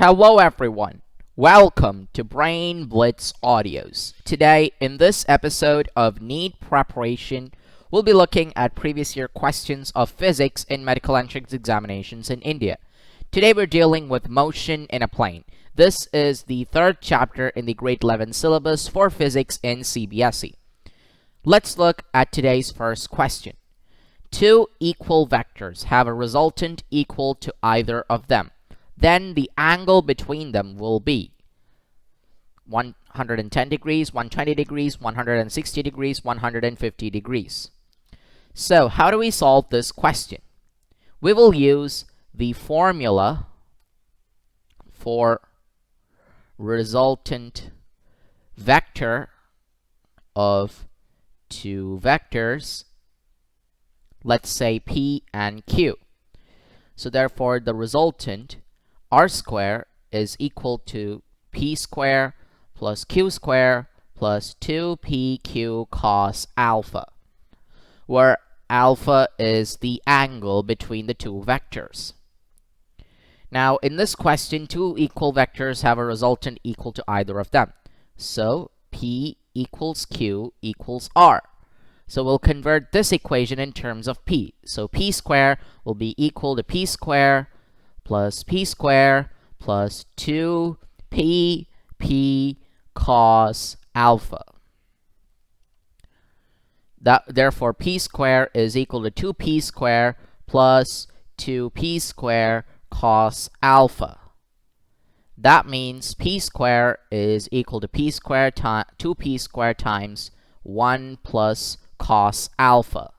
Hello everyone, welcome to Brain Blitz Audios. Today, in this episode of NEET Preparation, we'll be looking at previous year questions of physics in medical entrance examinations in India. Today we're dealing with motion in a plane. This is the third chapter in the grade 11 syllabus for physics in CBSE. Let's look at today's first question. Two equal vectors have a resultant equal to either of them. Then the angle between them will be 110 degrees, 120 degrees, 160 degrees, 150 degrees. So how do we solve this question? We will use the formula for resultant vector of two vectors, let's say P and Q. So therefore the resultant r square is equal to p square plus q square plus 2pq cos alpha, where alpha is the angle between the two vectors. Now, in this question, two equal vectors have a resultant equal to either of them. So, p equals q equals r. So we'll convert this equation in terms of p. So p square will be equal to p square plus 2p cos alpha. Therefore, p square is equal to 2p square plus 2p square cos alpha. That means p square is equal to 2p square times 1 plus cos alpha.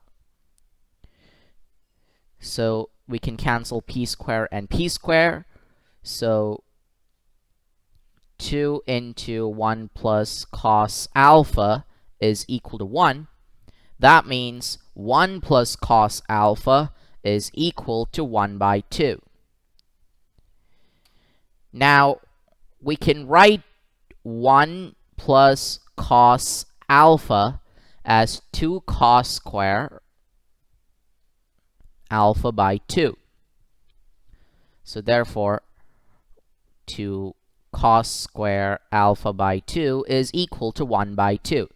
So we can cancel p square and p square. So 2 into 1 plus cos alpha is equal to 1. That means 1 plus cos alpha is equal to 1 by 2. Now, we can write 1 plus cos alpha as 2 cos square alpha by 2. So therefore, 2 cos square alpha by 2 is equal to 1 by 2.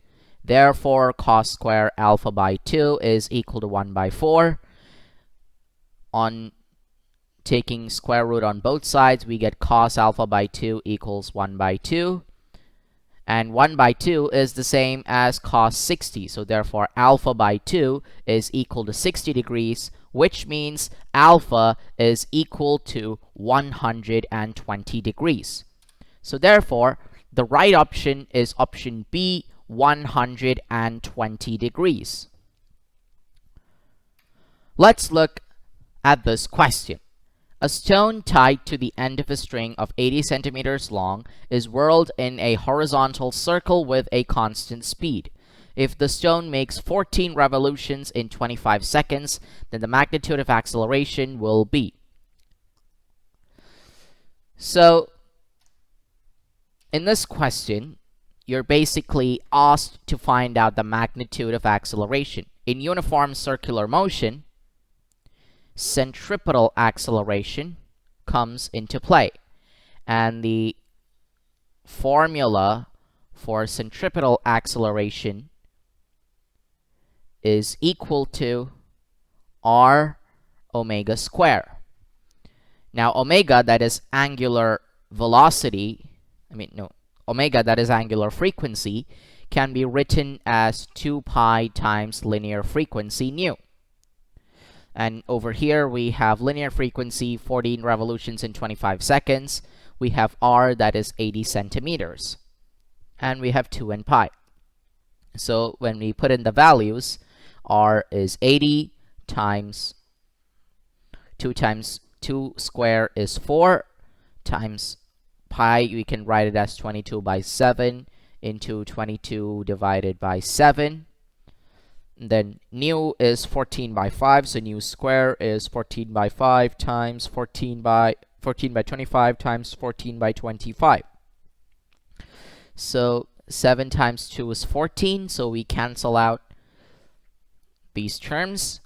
Therefore, cos square alpha by 2 is equal to 1 by 4. On taking square root on both sides, we get cos alpha by 2 equals 1 by 2. And 1 by 2 is the same as cos 60. So therefore, alpha by 2 is equal to 60 degrees, which means alpha is equal to 120 degrees. So therefore, the right option is option B, 120 degrees. Let's look at this question. A stone tied to the end of a string of 80 centimeters long is whirled in a horizontal circle with a constant speed. If the stone makes 14 revolutions in 25 seconds, then the magnitude of acceleration will be. So, in this question, you're basically asked to find out the magnitude of acceleration. In uniform circular motion, centripetal acceleration comes into play, and the formula for centripetal acceleration is equal to r omega square. Now omega, that is angular velocity, omega, that is angular frequency, can be written as 2 pi times linear frequency nu. And over here we have linear frequency, 14 revolutions in 25 seconds. We have r, that is 80 centimeters. And we have 2 and pi. So when we put in the values, r is 80 times 2 square is 4 times pi, we can write it as 22 by 7 into 22 divided by 7. And then nu is 14 by 5, so nu square is 14 by 5 times 14 by 25 times 14 by 25. So 7 times 2 is 14, so we cancel out these terms,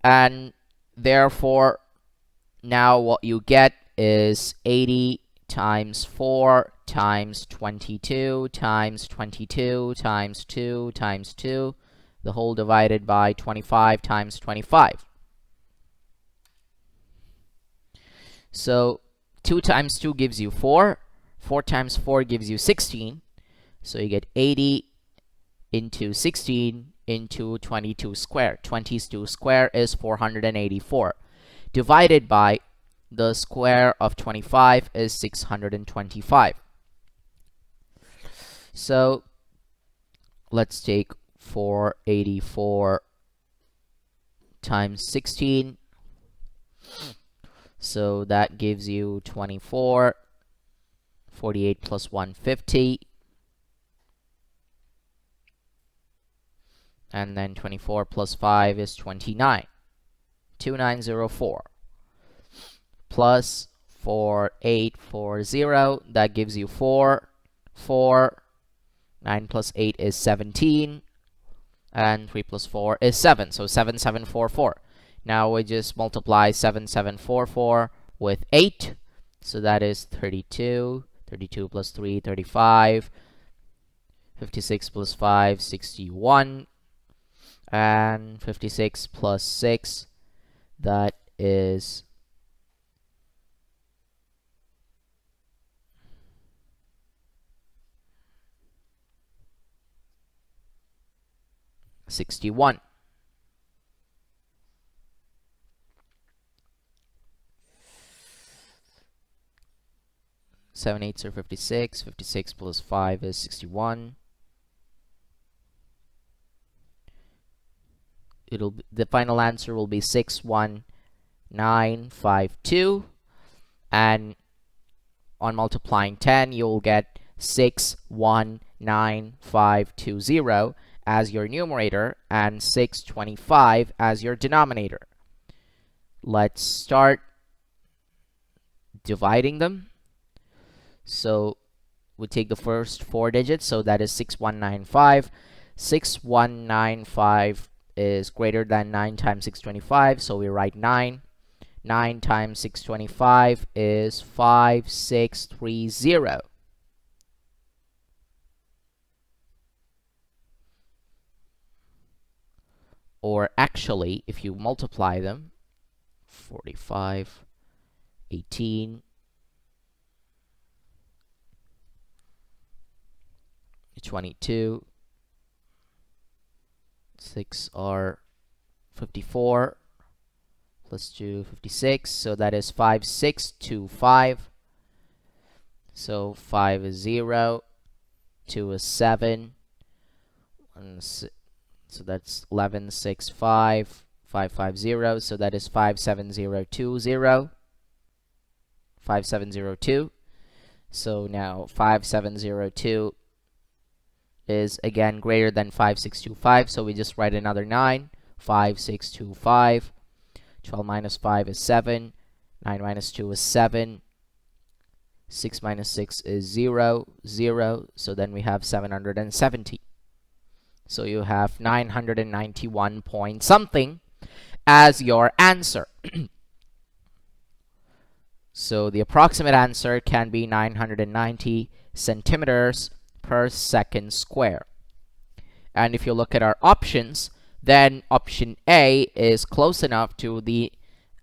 and therefore now what you get is 80 times 4 times 22 times 22 times 2 times 2, the whole divided by 25 times 25. So 2 times 2 gives you 4. 4 times 4 gives you 16. So you get 80 into 16 into 22 squared. 22 squared is 484. Divided by the square of 25 is 625. So let's take 484 times 16. So that gives you 24. 48 plus 150. And then 24 plus 5 is 29. 2904. Plus 4840. That gives you 4. 4. 9 plus 8 is 17. And 3 plus 4 is 7. So 7744. Now we just multiply 7744 with 8. So that is 32. 32 plus 3, 35. 56 plus 5, 61. And 56 plus 6, that is 61. Seven eighths are 56. 56 plus 5 is 61. The final answer will be 61952, and on multiplying 10 you'll get 619520 as your numerator and 625 as your denominator. Let's start dividing them. So we take the first 4 digits, so that is 6195. 6195 is greater than 9 times 625, so we write 9. 9 times 625 is 5630. Or actually, if you multiply them, 45, 18, 22, 6 are 54, plus 2, 56, so that is 5625. So 5 is 0, 2 is 7, and so that's 11, 6, 5, 550, so that is 57020, 5702. So now 5702 is again greater than 5625, so we just write another 9. 5625. 12 minus 5 is 7. 9 minus 2 is 7. 6 minus 6 is 0, 0. So then we have 770. So you have 991 point something as your answer. So the approximate answer can be 990 centimeters per second square. And if you look at our options, then option A is close enough to the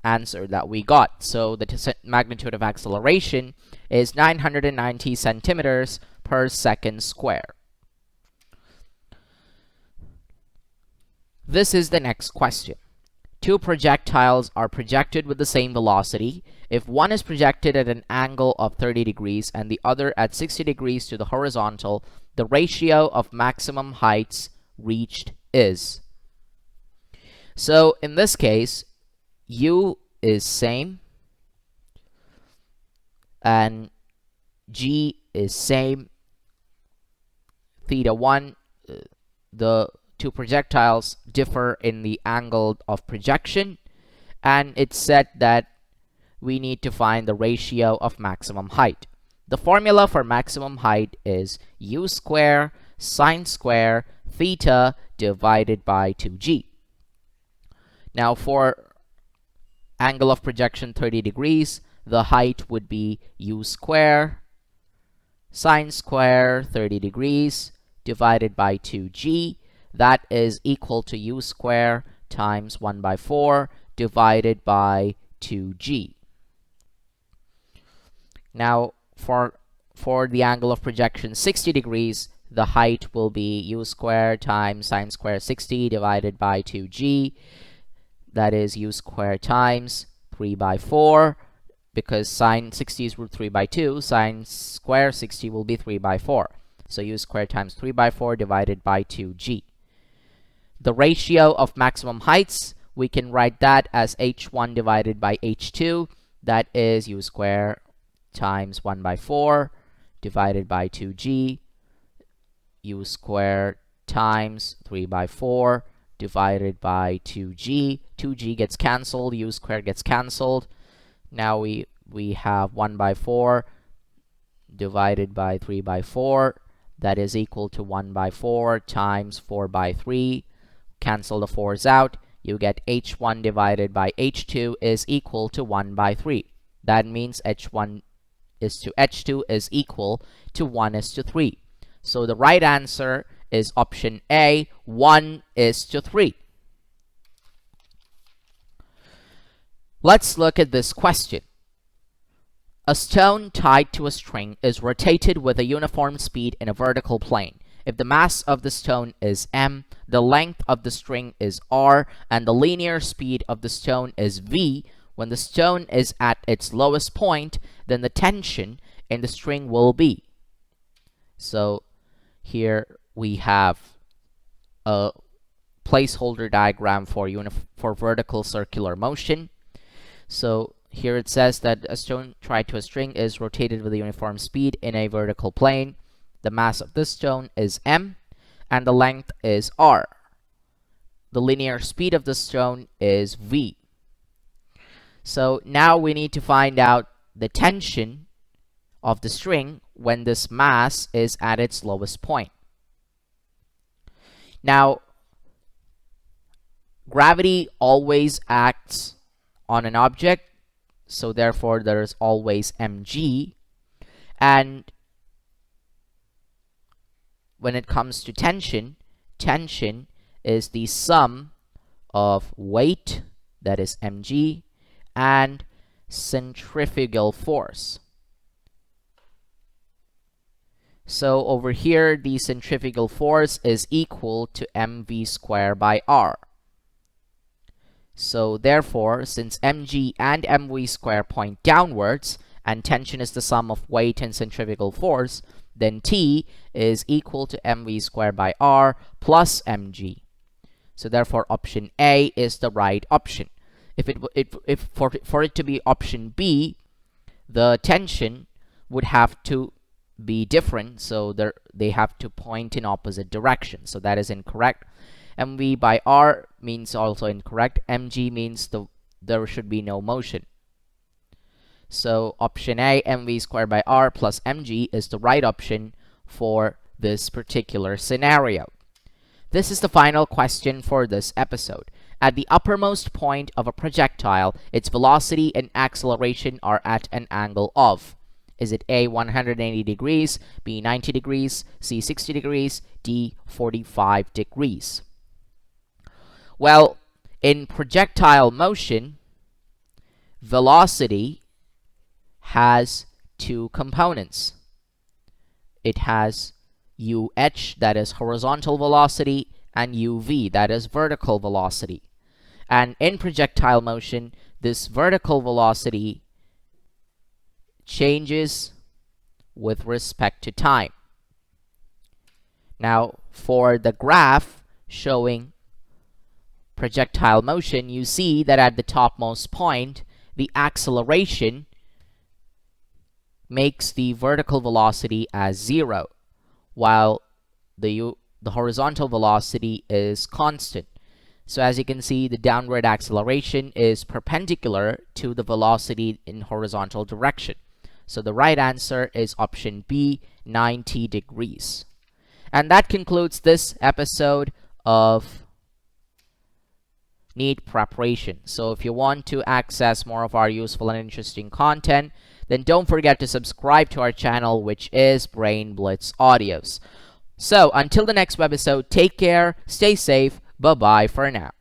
answer that we got. So the magnitude of acceleration is 990 centimeters per second square. This is the next question. Two projectiles are projected with the same velocity. If one is projected at an angle of 30 degrees and the other at 60 degrees to the horizontal, the ratio of maximum heights reached is. So in this case, U is same and G is same. Theta 1, the two projectiles differ in the angle of projection, and it's said that we need to find the ratio of maximum height. The formula for maximum height is u square sine square theta divided by 2g. Now for angle of projection 30 degrees, the height would be u square sine square 30 degrees divided by 2g. That is equal to u square times 1 by 4 divided by 2g. Now, for the angle of projection 60 degrees, the height will be u squared times sine square 60 divided by 2g. That is u squared times 3 by 4. Because sine 60 is root 3 by 2, sine square 60 will be 3 by 4. So u squared times 3 by 4 divided by 2g. The ratio of maximum heights, we can write that as h1 divided by h2. That is u squared times 1 by 4 divided by 2g. U squared times 3 by 4 divided by 2g. 2g gets cancelled, u squared gets cancelled. Now we have 1 by 4 divided by 3 by 4. That is equal to 1 by 4 times 4 by 3. Cancel the 4's out. You get h1 divided by h2 is equal to 1 by 3. That means h1 is to h2 is equal to 1 is to 3. So the right answer is option A, 1 is to 3. Let's look at this question. A stone tied to a string is rotated with a uniform speed in a vertical plane. If the mass of the stone is m, the length of the string is r, and the linear speed of the stone is v, when the stone is at its lowest point, then the tension in the string will be. So here we have a placeholder diagram for vertical circular motion. So here it says that a stone tied to a string is rotated with a uniform speed in a vertical plane. The mass of this stone is m, and the length is r. The linear speed of the stone is v. So now we need to find out the tension of the string when this mass is at its lowest point. Now, gravity always acts on an object, so therefore there is always mg. And when it comes to tension, tension is the sum of weight, that is mg, and centrifugal force. So over here, the centrifugal force is equal to mv squared by r. So therefore, since mg and mv squared point downwards, and tension is the sum of weight and centrifugal force, then T is equal to mv squared by r plus mg. So therefore, option A is the right option. If for it to be option B, the tension would have to be different, so they have to point in opposite directions. So that is incorrect. mv by r means also incorrect. mg means there should be no motion. So option A, mv squared by r plus mg, is the right option for this particular scenario. This is the final question for this episode. At the uppermost point of a projectile, its velocity and acceleration are at an angle of. Is it A, 180 degrees, B, 90 degrees, C, 60 degrees, D, 45 degrees? Well, in projectile motion, velocity has two components. It has UH, that is horizontal velocity, and UV, that is vertical velocity. And in projectile motion, this vertical velocity changes with respect to time. Now, for the graph showing projectile motion, you see that at the topmost point, the acceleration makes the vertical velocity as 0, while the horizontal velocity is constant. So as you can see, the downward acceleration is perpendicular to the velocity in horizontal direction. So the right answer is option B, 90 degrees. And that concludes this episode of NEET preparation. So if you want to access more of our useful and interesting content, then don't forget to subscribe to our channel, which is Brain Blitz Audios. So until the next webisode, take care, stay safe, bye-bye for now.